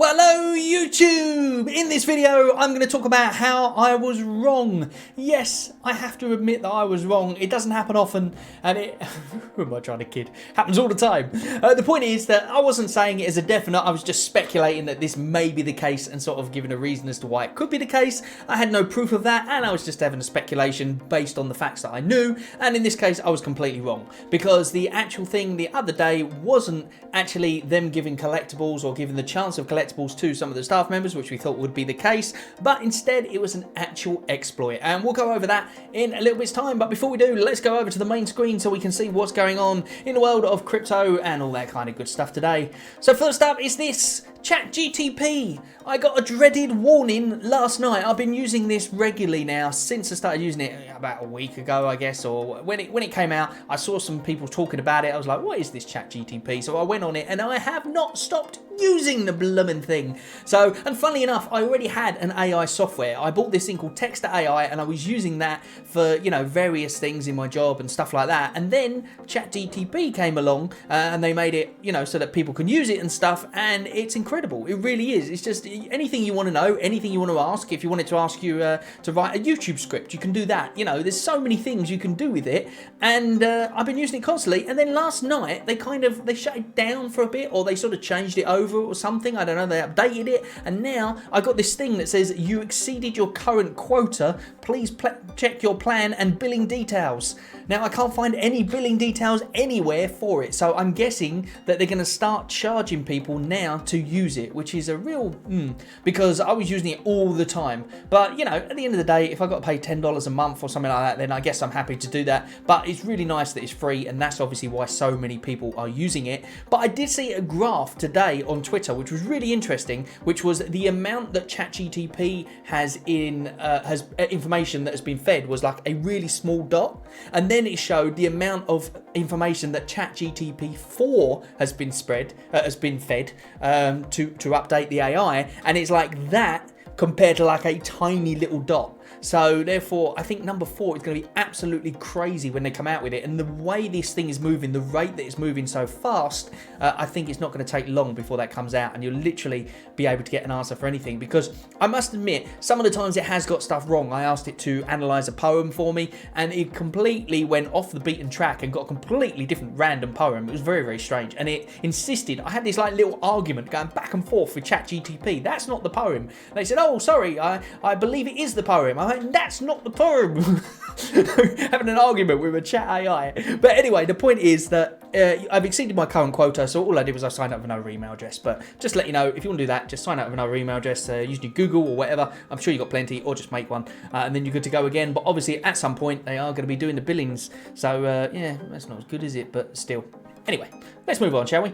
Well, hello YouTube! In this video, I'm going to talk about how I was wrong. Yes, I have to admit that I was wrong. It doesn't happen often, and it... who am I trying to kid? Happens all the time. The point is that I wasn't saying it as a definite, I was just speculating that this may be the case and sort of giving a reason as to why it could be the case. I had no proof of that, and I was just having a speculation based on the facts that I knew, and in this case, I was completely wrong. Because the actual thing the other day wasn't actually them giving collectibles or giving the chance of collectibles to some of the staff members, which we thought would be the case, but instead it was an actual exploit, and we'll go over that in a little bit's time. But before we do, let's go over to the main screen so we can see what's going on in the world of crypto and all that kind of good stuff today. So first up is this ChatGTP. I got a dreaded warning last night. I've been using this regularly now since I started using it about a week ago, I guess, or when it came out. I saw some people talking about it. I was like, what is this ChatGTP? So I went on it and I have not stopped using the blooming thing. So, and funnily enough, I already had an AI software. I bought this thing called Text to AI, and I was using that for, you know, various things in my job and stuff like that. And then ChatGTP came along and they made it, you know, so that people can use it and stuff, and it's incredible. It really is. It's just anything you want to know, anything you want to ask. If you wanted to ask you to write a YouTube script, you can do that. You know, there's so many things you can do with it, and I've been using it constantly. And then last night they shut it down for a bit, or they sort of changed it over or something. I don't know. They updated it, and now I got this thing that says you exceeded your current quota. Please check your plan and billing details. Now I can't find any billing details anywhere for it, so I'm guessing that they're going to start charging people now to use it, which is a real because I was using it all the time. But you know, at the end of the day, if I got to pay $10 a month or something like that, then I guess I'm happy to do that. But it's really nice that it's free, and that's obviously why so many people are using it. But I did see a graph today on Twitter, which was really interesting, which was the amount that ChatGTP has information that has been fed was like a really small dot, and then it showed the amount of information that ChatGTP 4 has been fed to update the AI, and it's like that compared to like a tiny little dot. So therefore, I think number 4 is going to be absolutely crazy when they come out with it. And the way this thing is moving, the rate that it's moving so fast, I think it's not going to take long before that comes out, and you'll literally be able to get an answer for anything. Because I must admit, some of the times it has got stuff wrong. I asked it to analyze a poem for me, and it completely went off the beaten track and got a completely different random poem. It was very, very strange. And it insisted, I had this like little argument going back and forth with ChatGTP. That's not the poem. And they said, oh, sorry, I believe it is the poem. I went, that's not the poem. Having an argument with a chat AI. But anyway, the point is that I've exceeded my current quota, so all I did was I signed up with another email address. But just to let you know, if you want to do that, just sign up with another email address using Google or whatever. I'm sure you've got plenty, or just make one, and then you're good to go again. But obviously, at some point, they are going to be doing the billings. So yeah, that's not as good, is it? But still. Anyway, let's move on, shall we?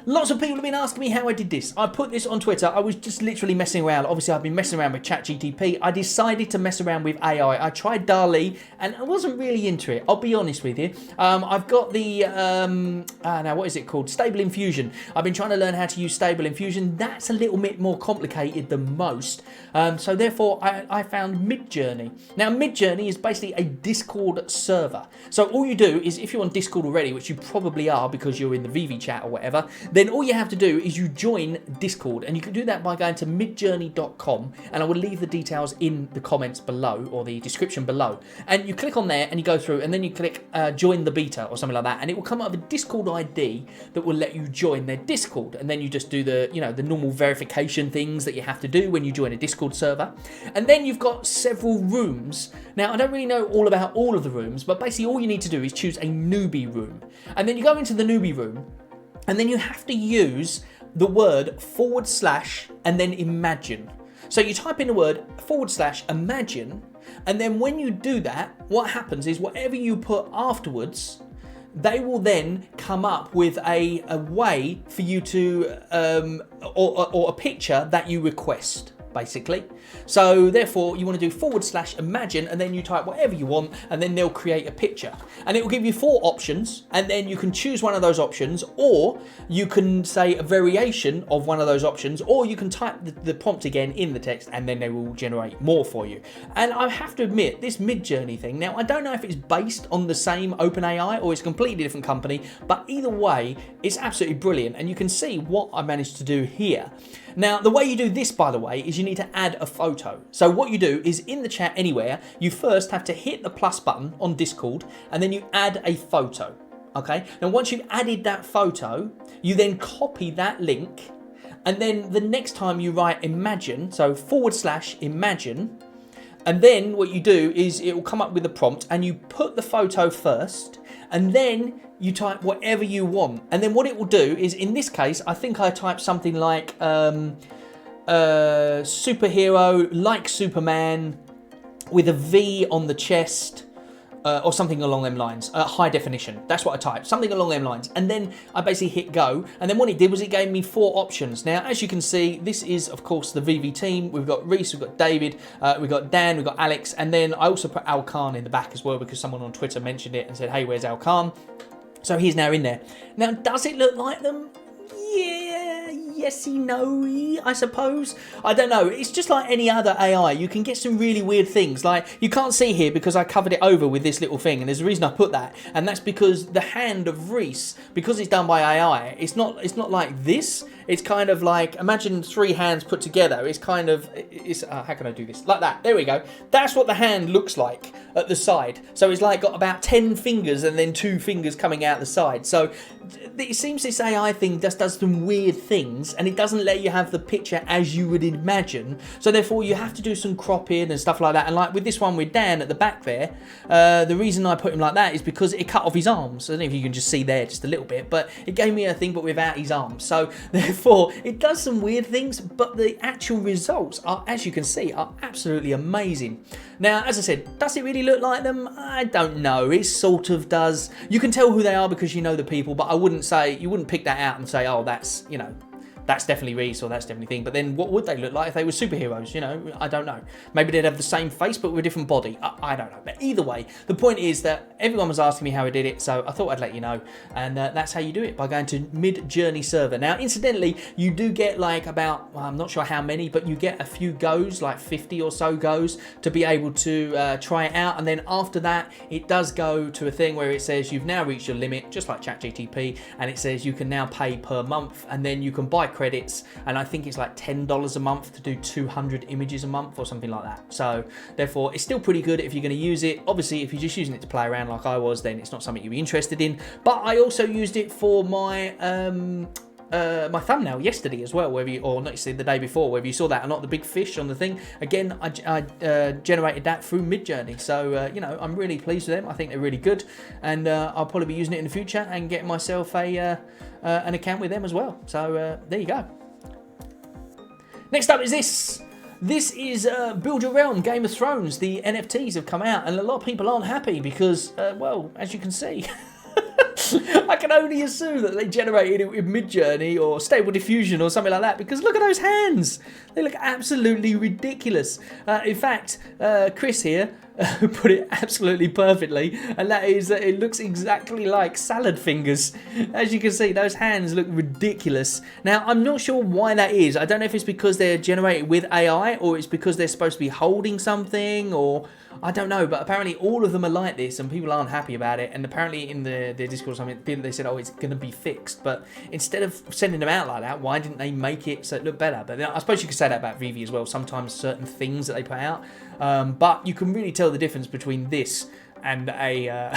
Lots of people have been asking me how I did this. I put this on Twitter. I was just literally messing around. Obviously, I've been messing around with ChatGTP. I decided to mess around with AI. I tried DALL-E, and I wasn't really into it. I'll be honest with you. I've got the, now what is it called? Stable Infusion. I've been trying to learn how to use Stable Infusion. That's a little bit more complicated than most. So therefore, I found Midjourney. Now, Midjourney is basically a Discord server. So all you do is, if you're on Discord already, which you probably are because you're in the veve chat or whatever, then all you have to do is you join Discord, and you can do that by going to midjourney.com, and I will leave the details in the comments below, or the description below, and you click on there and you go through, and then you click join the beta or something like that, and it will come up with a Discord ID that will let you join their Discord, and then you just do the, you know, the normal verification things that you have to do when you join a Discord server. And then you've got several rooms. Now, I don't really know all about all of the rooms, but basically all you need to do is choose a newbie room, and then you go into the newbie room, and then you have to use the word / and then imagine. So you type in the word / imagine, and then when you do that, what happens is whatever you put afterwards, they will then come up with a way for you to, or a picture that you request. basically. So therefore you want to do /imagine and then you type whatever you want and then they'll create a picture. And it will give you 4 options and then you can choose one of those options, or you can say a variation of one of those options, or you can type the prompt again in the text and then they will generate more for you. And I have to admit, this Midjourney thing, now I don't know if it's based on the same OpenAI or it's a completely different company, but either way, it's absolutely brilliant and you can see what I managed to do here. Now, the way you do this, by the way, is you need to add a photo. So what you do is in the chat anywhere, you first have to hit the plus button on Discord and then you add a photo, okay? Now, once you've added that photo, you then copy that link and then the next time you write imagine, so /imagine, and then what you do is it will come up with a prompt and you put the photo first and then you type whatever you want. And then what it will do is, in this case, I think I typed something like superhero like Superman with a V on the chest, or something along them lines, high definition. That's what I typed, something along them lines. And then I basically hit go. And then what it did was it gave me 4 options. Now, as you can see, this is, of course, the VV team. We've got Reese, we've got David, we've got Dan, we've got Alex. And then I also put Al Khan in the back as well because someone on Twitter mentioned it and said, hey, where's Al Khan? So he's now in there. Now, does it look like them? Yeah, yesy, no, I suppose. I don't know. It's just like any other AI. You can get some really weird things. Like, you can't see here because I covered it over with this little thing, and there's a reason I put that, and that's because the hand of Reese, because it's done by AI, it's not like this. It's kind of like, imagine 3 hands put together. It's kind of, how can I do this? Like that. There we go. That's what the hand looks like at the side. So it's like got about 10 fingers and then 2 fingers coming out the side. So it seems this AI thing just does some weird things and it doesn't let you have the picture as you would imagine. So therefore you have to do some cropping and stuff like that. And like with this one with Dan at the back there, the reason I put him like that is because it cut off his arms. I don't know if you can just see there just a little bit, but it gave me a thing but without his arms. So therefore it does some weird things, but the actual results are, as you can see, are absolutely amazing. Now, as I said, does it really look like them? I don't know. It sort of does. You can tell who they are because you know the people, but I wouldn't say, you wouldn't pick that out and say, oh, that's, you know, that's definitely Reese or that's definitely thing. But then what would they look like if they were superheroes? You know, I don't know. Maybe they'd have the same face but with a different body. I don't know. But either way, the point is that everyone was asking me how I did it, so I thought I'd let you know. And that's how you do it, by going to Midjourney server. Now, incidentally, you do get like about, well, I'm not sure how many, but you get a few goes, like 50 or so goes, to be able to try it out. And then after that, it does go to a thing where it says you've now reached your limit, just like ChatGPT, and it says you can now pay per month, and then you can buy credits, and I think it's like $10 a month to do 200 images a month or something like that. So therefore it's still pretty good if you're going to use it. Obviously if you're just using it to play around like I was, then it's not something you'd be interested in. But I also used it for my my thumbnail yesterday as well, whether you, or not yesterday, the day before, whether you saw that or not, the big fish on the thing. Again, I generated that through Midjourney. So, you know, I'm really pleased with them. I think they're really good. And I'll probably be using it in the future and getting myself an account with them as well. So there you go. Next up is this. This is Build Your Realm, Game of Thrones. The NFTs have come out and a lot of people aren't happy because, well, as you can see, I can only assume that they generated it with Midjourney or Stable Diffusion or something like that, because look at those hands. They look absolutely ridiculous. In fact, Chris here put it absolutely perfectly, and that is that it looks exactly like salad fingers. As you can see, those hands look ridiculous. Now, I'm not sure why that is. I don't know if it's because they're generated with AI or it's because they're supposed to be holding something, or I don't know, but apparently all of them are like this and people aren't happy about it. And apparently in the Discord or something, they said, oh, it's going to be fixed. But instead of sending them out like that, why didn't they make it so it looked better? But I suppose you could say that about Vivi as well. Sometimes certain things that they put out. But you can really tell the difference between this and a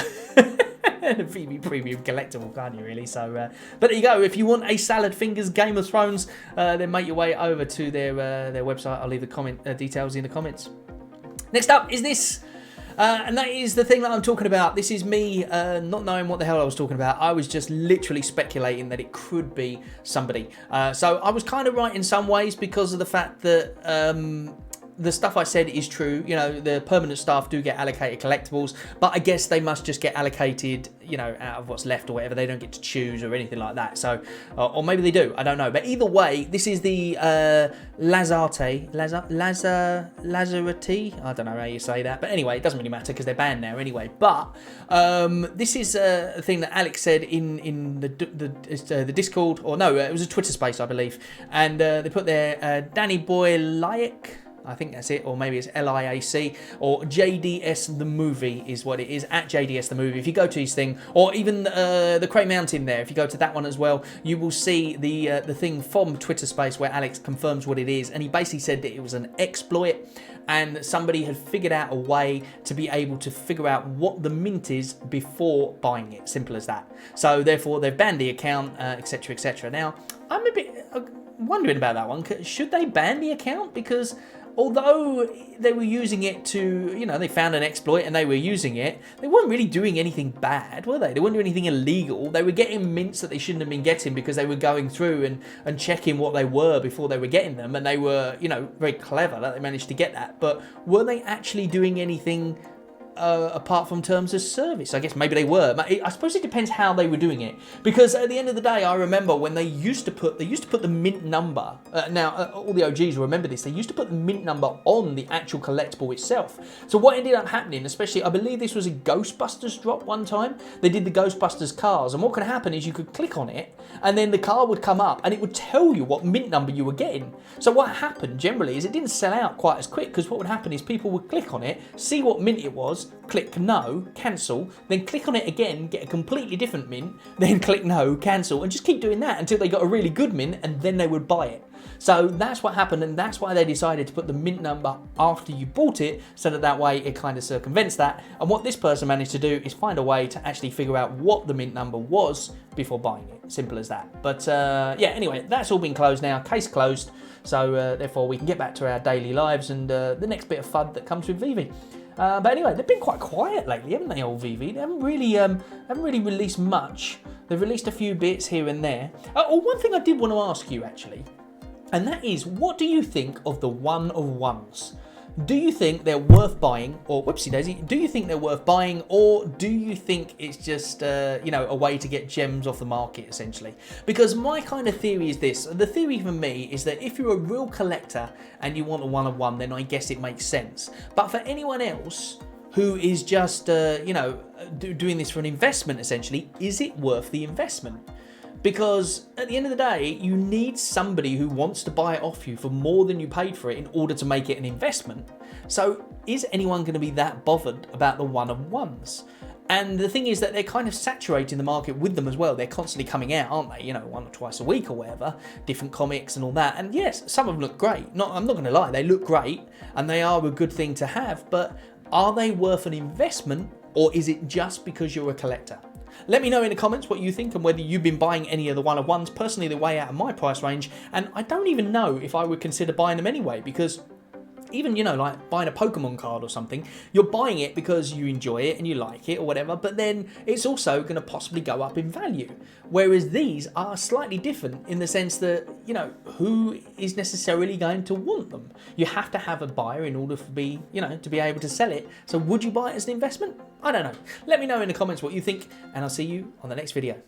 Vivi Premium collectible, can't you really? So, but there you go. If you want a Salad Fingers Game of Thrones, then make your way over to their website. I'll leave the details in the comments. Next up is this, and that is the thing that I'm talking about. This is me not knowing what the hell I was talking about. I was just literally speculating that it could be somebody. So I was kind of right in some ways because of the fact that the stuff I said is true. You know, the permanent staff do get allocated collectibles, but I guess they must just get allocated, you know, out of what's left or whatever. They don't get to choose or anything like that. So, or maybe they do. I don't know. But either way, this is the Lazarate. I don't know how you say that. But anyway, it doesn't really matter because they're banned now anyway. But this is a thing that Alex said in the Discord, or no, it was a Twitter space, I believe. And they put there, Danny Boy Liac, I think that's it, or maybe it's LIAC, or JDS the movie is what it is, at JDS the movie. If you go to his thing, or even the Cray Mountain there, if you go to that one as well, you will see the thing from Twitter space where Alex confirms what it is, and he basically said that it was an exploit, and somebody had figured out a way to be able to figure out what the mint is before buying it. Simple as that. So therefore they've banned the account, etc, etc. Now, I'm a bit wondering about that one. Should they ban the account? Because although they were using it to, you know, they found an exploit and they were using it, they weren't really doing anything bad, were they? They weren't doing anything illegal. They were getting mints that they shouldn't have been getting because they were going through and checking what they were before they were getting them, and they were, you know, very clever that they managed to get that. But were they actually doing anything apart from terms of service? I guess maybe they were. I suppose it depends how they were doing it, because at the end of the day, I remember when they used to put the mint number. Now all the OGs will remember this. They used to put the mint number on the actual collectible itself. So what ended up happening, especially, I believe this was a Ghostbusters drop one time. They did the Ghostbusters cars, and what could happen is you could click on it, and then the car would come up, and it would tell you what mint number you were getting. So what happened generally is it didn't sell out quite as quick, because what would happen is people would click on it, see what mint it was, click no, cancel, then click on it again, get a completely different mint, then click no, cancel, and just keep doing that until they got a really good mint, and then they would buy it. So that's what happened, and that's why they decided to put the mint number after you bought it, so that way it kind of circumvents that. And what this person managed to do is find a way to actually figure out what the mint number was before buying it. Simple as that. But yeah, anyway, that's all been closed now, case closed. So therefore we can get back to our daily lives and the next bit of FUD that comes with veve. But anyway, they've been quite quiet lately, haven't they, old veve? They haven't really released much. They've released a few bits here and there. Oh, one thing I did want to ask you, actually, and that is, what do you think of the one of ones? Do you think they're worth buying, or whoopsie daisy, do you think they're worth buying, or do you think it's just, you know, a way to get gems off the market, essentially? Because my kind of theory is this. The theory for me is that if you're a real collector and you want a one of one, then I guess it makes sense. But for anyone else who is just, you know, doing this for an investment, essentially, is it worth the investment? Because at the end of the day, you need somebody who wants to buy it off you for more than you paid for it in order to make it an investment. So is anyone going to be that bothered about the one-of-ones? And the thing is that they're kind of saturating the market with them as well. They're constantly coming out, aren't they? You know, 1 or twice a week or whatever, different comics and all that. And yes, some of them look great. I'm not going to lie, they look great and they are a good thing to have, but are they worth an investment, or is it just because you're a collector? Let me know in the comments what you think and whether you've been buying any of the one-of-ones. Personally, they're way out of my price range, and I don't even know if I would consider buying them anyway, because even, you know, like buying a Pokemon card or something, you're buying it because you enjoy it and you like it or whatever, but then it's also going to possibly go up in value. Whereas these are slightly different in the sense that, you know, who is necessarily going to want them? You have to have a buyer in order to be, you know, to be able to sell it. So would you buy it as an investment? I don't know. Let me know in the comments what you think, and I'll see you on the next video.